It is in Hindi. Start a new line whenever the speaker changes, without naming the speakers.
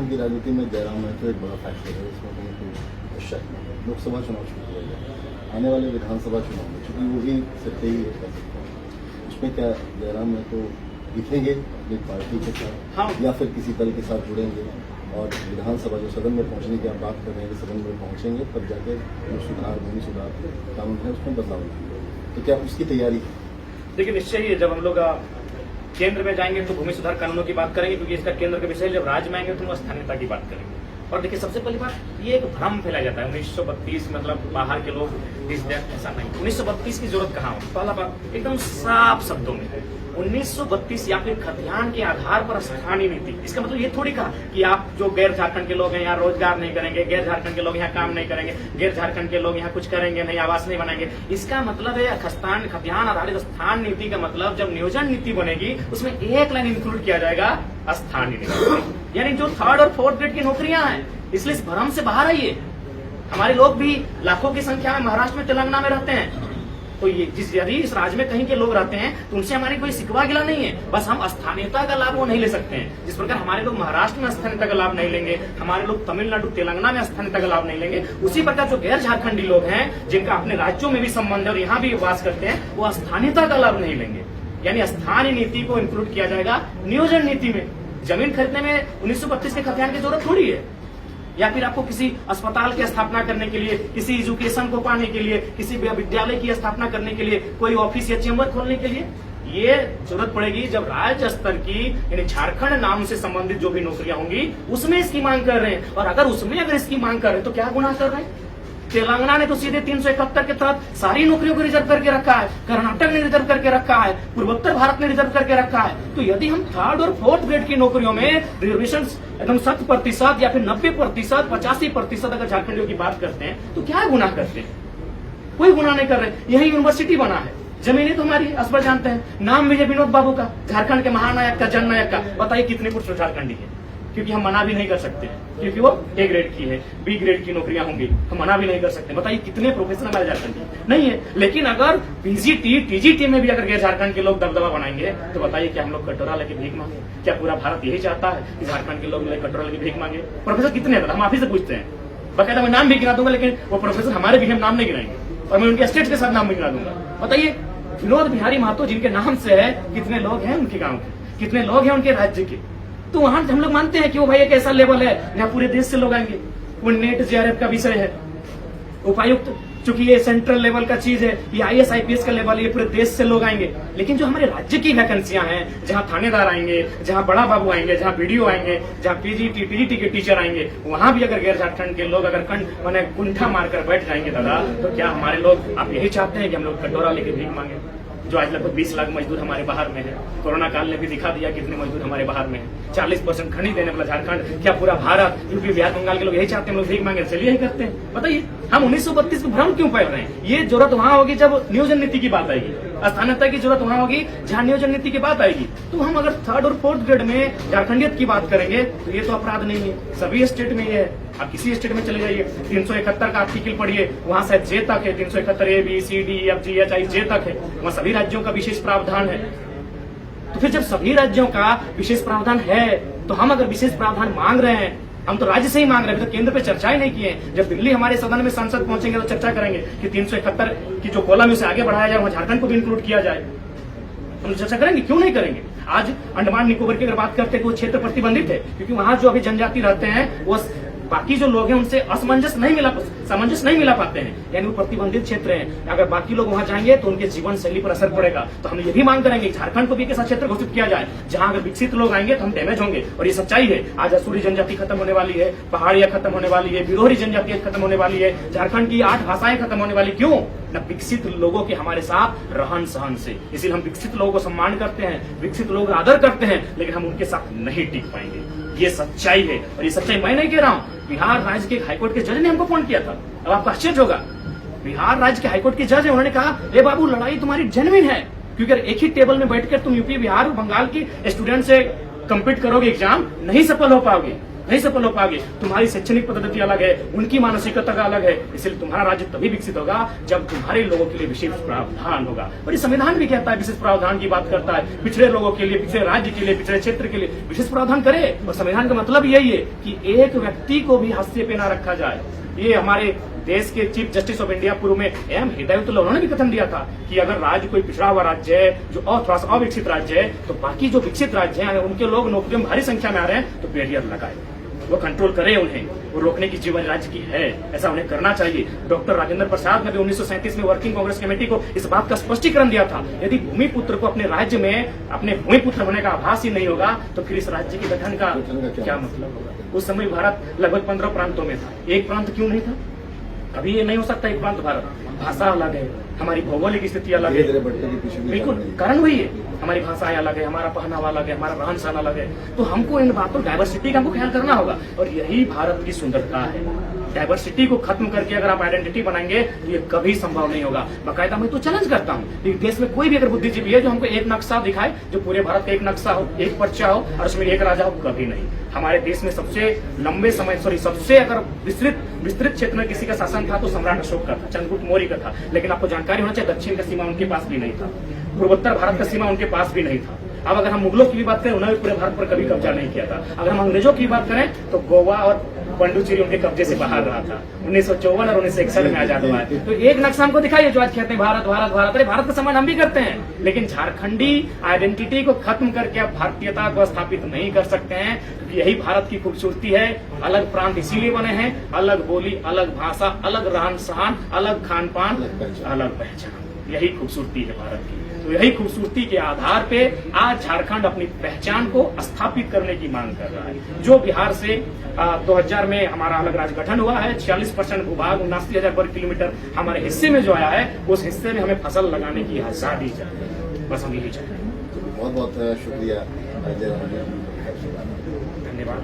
झारखंड की राजनीति में जयराम महतो एक बड़ा फैक्टर है, इसमें कहीं कोई शक नहीं है। लोकसभा चुनाव शुरू हो गया, आने वाले विधानसभा चुनाव में चूंकि वो भी सिर्फ ही कह सकते हैं, उसमें क्या जयराम महतो दिखेंगे अपनी पार्टी के साथ,
हाँ।
या फिर किसी दल के साथ जुड़ेंगे और विधानसभा जो सदन में पहुंचने की आप बात कर रहे हैं कि सदन में पहुंचेंगे तब जाके जो सुधार भूमि सुधार कानून है उसमें बदलाव होगी, तो क्या उसकी तैयारी है?
देखिए निश्चय ही जब हम लोग केंद्र में जाएंगे तो भूमि सुधार कानूनों की बात करेंगे, क्योंकि इसका केंद्र का विषय है। जब राज्य में आएंगे तो हम स्थानीयता की बात करेंगे। और देखिए सबसे पहली बात ये एक भ्रम फैलाया जाता है 1932 मतलब बाहर के लोग ऐसा नहीं। 1932 की जरूरत कहाँ हो? पहला बात एकदम साफ शब्दों में 1932 या फिर खतियान के आधार पर स्थानीय नीति। इसका मतलब ये थोड़ी कहा कि आप जो गैर झारखंड के लोग हैं यहाँ रोजगार नहीं करेंगे, गैर झारखंड के लोग यहाँ काम नहीं करेंगे, गैर झारखंड के लोग यहाँ कुछ करेंगे नहीं, आवास नहीं बनाएंगे। इसका मतलब है खतियान आधारित स्थान नीति का मतलब जब नियोजन नीति बनेगी उसमें एक लाइन इंक्लूड किया जाएगा स्थानीय नीति, यानी जो 3rd और 4th ग्रेड की नौकरियां हैं। इसलिए इस भ्रम से बाहर आइए। हमारे लोग भी लाखों की संख्या में महाराष्ट्र में तेलंगाना में रहते हैं, तो ये यदि इस राज्य में कहीं के लोग रहते हैं तो उनसे हमारी कोई सिकवा गिला नहीं है, बस हम स्थानीयता का लाभ वो नहीं ले सकते हैं। जिस प्रकार हमारे लोग महाराष्ट्र में स्थानीयता का लाभ नहीं लेंगे, हमारे लोग तमिलनाडु तेलंगाना में स्थानीयता का लाभ नहीं लेंगे, उसी प्रकार जो गैर झारखंडी लोग हैं जिनका अपने राज्यों में भी संबंध है और यहाँ भी वास करते हैं, वो स्थानीयता का लाभ नहीं लेंगे। यानी स्थानीय नीति को इंक्लूड किया जाएगा नियोजन नीति में। जमीन खरीदने में 1932 के खतियान की जरूरत थोड़ी है, या फिर आपको किसी अस्पताल की स्थापना करने के लिए, किसी एजुकेशन को पाने के लिए, किसी विद्यालय की स्थापना करने के लिए, कोई ऑफिस या चेंबर खोलने के लिए ये जरूरत पड़ेगी जब राज्य स्तर की यानी झारखंड नाम से संबंधित जो भी नौकरियां होंगी उसमें इसकी मांग कर रहे हैं। और अगर इसकी मांग कर रहे हैं तो क्या गुनाह कर रहे हैं? तेलंगाना ने तो सीधे 371 के तहत सारी नौकरियों को रिजर्व करके रखा है, कर्नाटक ने रिजर्व करके रखा है, पूर्वोत्तर भारत ने रिजर्व करके रखा है। तो यदि हम 3rd और 4th ग्रेड की नौकरियों में रिजर्वेशन एकदम 100% या फिर 90%, 85% अगर झारखंडियों की बात करते हैं तो क्या गुनाह करते हैं? कोई गुनाह नहीं कर रहे। यही यूनिवर्सिटी बना है, जमीनें तो हमारी असबर जानते हैं, नाम भी है विनोद बाबू का, झारखंड के महानायक का, जननायक का। बताइए कितने पुरुष झारखंडी है? क्योंकि हम मना भी नहीं कर सकते, क्योंकि वो A ग्रेड की है, B ग्रेड की नौकरियां होंगी, हम मना भी नहीं कर सकते। बताइए कितने प्रोफेसर हमारे झारखंड नहीं है। लेकिन अगर PGT TGT में भी अगर गैर झारखंड के लोग दबदबा बनाएंगे तो बताइए क्या हम लोग कटोरा लेके भीख मांगे? क्या पूरा भारत यही चाहता है कि झारखंड के लोग कटोरा लेके भीख मांगे? प्रोफेसर कितने हैं हम आप ही से पूछते हैं, बकायदा मैं नाम भी गिना दूंगा, लेकिन वो प्रोफेसर हमारे भी हम नाम नहीं गिनाएंगे और मैं उनके स्टेट के साथ नाम भी गिना दूंगा। बताइए विनोद बिहारी महतो जिनके नाम से है, कितने लोग हैं उनके गाँव के, कितने लोग हैं उनके राज्य के? तो वहां हम लोग मानते हैं कि वो भाई एक ऐसा लेवल है यहाँ पूरे देश से लोग आएंगे। वो नेट JRF का विषय है, उपायुक्त चूंकि ये सेंट्रल लेवल का चीज है, ये IAS IPS का लेवल है, ये पूरे देश से लोग आएंगे। लेकिन जो हमारे राज्य की वैकेंसियां हैं, जहाँ थानेदार आएंगे, जहाँ बड़ा बाबू आएंगे, जहाँ BDO आएंगे, जहाँ PGT के टीचर आएंगे, वहां भी अगर गैर झारखंड के लोग अगर मैंने कुंठा मारकर बैठ जाएंगे दादा, तो क्या हमारे लोग आप यही चाहते हैं कि हम लोग कटोरा लेके भीख मांगे? जो आज लगभग 20 लाख मजदूर हमारे बाहर में है, कोरोना काल ने भी दिखा दिया कितने मजदूर हमारे बाहर में है। 40% खनिज देने वाला झारखंड, क्या पूरा भारत, यूपी बिहार बंगाल के लोग यही चाहते हैं हम लोग भीख मांगे? चलिए यही करते हैं। बताइए हम 1932 में भ्रम क्यों फैल रहे हैं? ये जरूरत वहां होगी जब नियोजन नीति की बात आएगी, स्थानीयता की जरूरत वहां होगी जहां नियोजन नीति की बात आएगी। तो हम अगर 3rd और 4th ग्रेड में झारखंडियत की बात करेंगे तो ये तो अपराध नहीं है, सभी स्टेट में ये है। आप किसी स्टेट में चले जाइए, 371 का आर्टिकल पढ़िए, वहां से J तक है, 371 A B C D F G H I J तक है, वहां सभी राज्यों का विशेष प्रावधान है। तो फिर जब सभी राज्यों का विशेष प्रावधान है तो हम अगर विशेष प्रावधान मांग रहे हैं, हम तो राज्य से ही मांग रहे हैं, तो केंद्र पे चर्चा ही नहीं किए। जब दिल्ली हमारे सदन में सांसद पहुंचेंगे तो चर्चा करेंगे कि 371 की जो कॉलम है उसे आगे बढ़ाया जाए, वहां झारखंड को भी इंक्लूड किया जाए। हम चर्चा करेंगे, क्यों नहीं करेंगे? आज अंडमान निकोबार की अगर बात करते हैं तो वो क्षेत्र प्रतिबंधित है, क्योंकि वहां जो अभी जनजाति रहते हैं वो बाकी जो लोग हैं उनसे सामंजस्य नहीं मिला पाते हैं, यानी वो प्रतिबंधित क्षेत्र है। अगर बाकी लोग वहां जाएंगे तो उनके जीवन शैली पर असर पड़ेगा। तो हम ये भी मांग करेंगे झारखंड को भी एक ऐसा क्षेत्र घोषित किया जाए जहां अगर विकसित लोग आएंगे तो हम डैमेज होंगे। और ये सच्चाई है, आज असूरी जनजाति खत्म होने वाली है, पहाड़ियां खत्म होने वाली है, बिरोहरी जनजाति खत्म होने वाली है, झारखंड की 8 भाषाएं खत्म होने वाली। क्यों? न विकसित लोगों के हमारे साथ रहन सहन से। इसलिए हम विकसित लोगों को सम्मान करते हैं, विकसित लोगों का आदर करते हैं, लेकिन हम उनके साथ नहीं टिक पाएंगे। ये सच्चाई है, और ये सच्चाई मैं नहीं कह रहा हूँ, बिहार राज्य के हाईकोर्ट के जज ने हमको फोन किया था। अब आपको आश्चर्य होगा, बिहार राज्य के हाईकोर्ट के जज है, उन्होंने कहा ए बाबू लड़ाई तुम्हारी जेन्युइन है, क्योंकि एक ही टेबल में बैठकर तुम यूपी बिहार और बंगाल की स्टूडेंट से कम्पीट करोगे, एग्जाम नहीं सफल हो पाओगे। नहीं सफल हो पाओगे। तुम्हारी शैक्षणिक पद्धति अलग है, उनकी मानसिकता का अलग है, इसलिए तुम्हारा राज्य तभी विकसित होगा जब तुम्हारे लोगों के लिए विशेष प्रावधान होगा। और ये संविधान भी कहता है, विशेष प्रावधान की बात करता है, पिछड़े लोगों के लिए, पिछड़े राज्य के लिए, पिछड़े क्षेत्र के लिए विशेष प्रावधान करे। और संविधान का मतलब यही है कि एक व्यक्ति को भी हाशिए पे ना रखा जाए। ये हमारे देश के चीफ जस्टिस ऑफ इंडिया पूर्व में एम हिदायतुल्लाह उन्होंने भी कथन दिया था कि अगर राज्य कोई पिछड़ा हुआ राज्य है, जो और थोड़ा सा अविकसित राज्य है, तो बाकी जो विकसित राज्य हैं उनके लोग नौकरियों में भारी संख्या में आ रहे हैं तो बैरियर लगाए, वो कंट्रोल करे, उन्हें वो रोकने की जिम्मेदारी राज्य की है, ऐसा उन्हें करना चाहिए। डॉक्टर राजेंद्र प्रसाद ने भी 1937 में वर्किंग कांग्रेस कमेटी को इस बात का स्पष्टीकरण दिया था, यदि भूमिपुत्र को अपने राज्य में अपने भूमिपुत्र होने का आभास ही नहीं होगा तो फिर इस राज्य के गठन का क्या मतलब होगा। उस समय भारत लगभग 15 प्रांतों में था, एक प्रांत क्यों नहीं था? अभी ये नहीं हो सकता एक प्रांत भारत। भाषा अलग है, हमारी भौगोलिक स्थिति अलग है, बिल्कुल कारण वही है, हमारी भाषाएं अलग है, हमारा पहनावा अलग है, हमारा रहन सहन अलग है। तो हमको इन बातों डाइवर्सिटी का हमको ख्याल करना होगा और यही भारत की सुंदरता है। डाइवर्सिटी को खत्म करके अगर आप आइडेंटिटी बनाएंगे तो ये कभी संभव नहीं होगा। बाकायदा मैं तो चैलेंज करता हूँ, देश में कोई भी अगर बुद्धिजीवी है जो हमको एक नक्शा दिखाए, जो पूरे भारत का एक नक्शा हो, एक पर्चा हो और उसमें एक राजा हो, कभी नहीं। हमारे देश में सबसे लंबे समय सबसे अगर विस्तृत क्षेत्र में किसी का शासन था तो सम्राट अशोक का था, चंद्रगुप्त मौर्य का था। लेकिन आपको जानकारी होना चाहिए दक्षिण का सीमा उनके पास भी नहीं था, पूर्वोत्तर भारत का सीमा उनके पास भी नहीं था। अब अगर हम मुगलों की भी बात करें, उन्होंने पूरे भारत पर कभी कब्जा नहीं किया था। अगर हम अंग्रेजों की बात करें तो गोवा और पंडुचेरी उनके कब्जे से बाहर रहा था। 1954 और 1961 में आजाद हुआ है। तो एक नक्शा हमको दिखाइए जो आज कहते हैं भारत भारत भारत। अरे भारत का सम्मान हम भी करते हैं, लेकिन झारखंडी आइडेंटिटी को खत्म करके आप भारतीयता को स्थापित नहीं कर सकते हैं। यही भारत की खूबसूरती है। अलग प्रांत इसीलिए बने हैं, अलग बोली, अलग भाषा, अलग रहन सहन, अलग खान पान, अलग पहचान, यही खूबसूरती है भारत की। तो यही खूबसूरती के आधार पे आज झारखंड अपनी पहचान को स्थापित करने की मांग कर रहा है। जो बिहार से 2000 में हमारा अलग राज्य गठन हुआ है, 46% भूभाग 79,000 वर्ग किलोमीटर हमारे हिस्से में जो आया है, उस हिस्से में हमें फसल लगाने की आजादी चाहिए। बस हम यही चाहते हैं।
बहुत बहुत शुक्रिया।
धन्यवाद।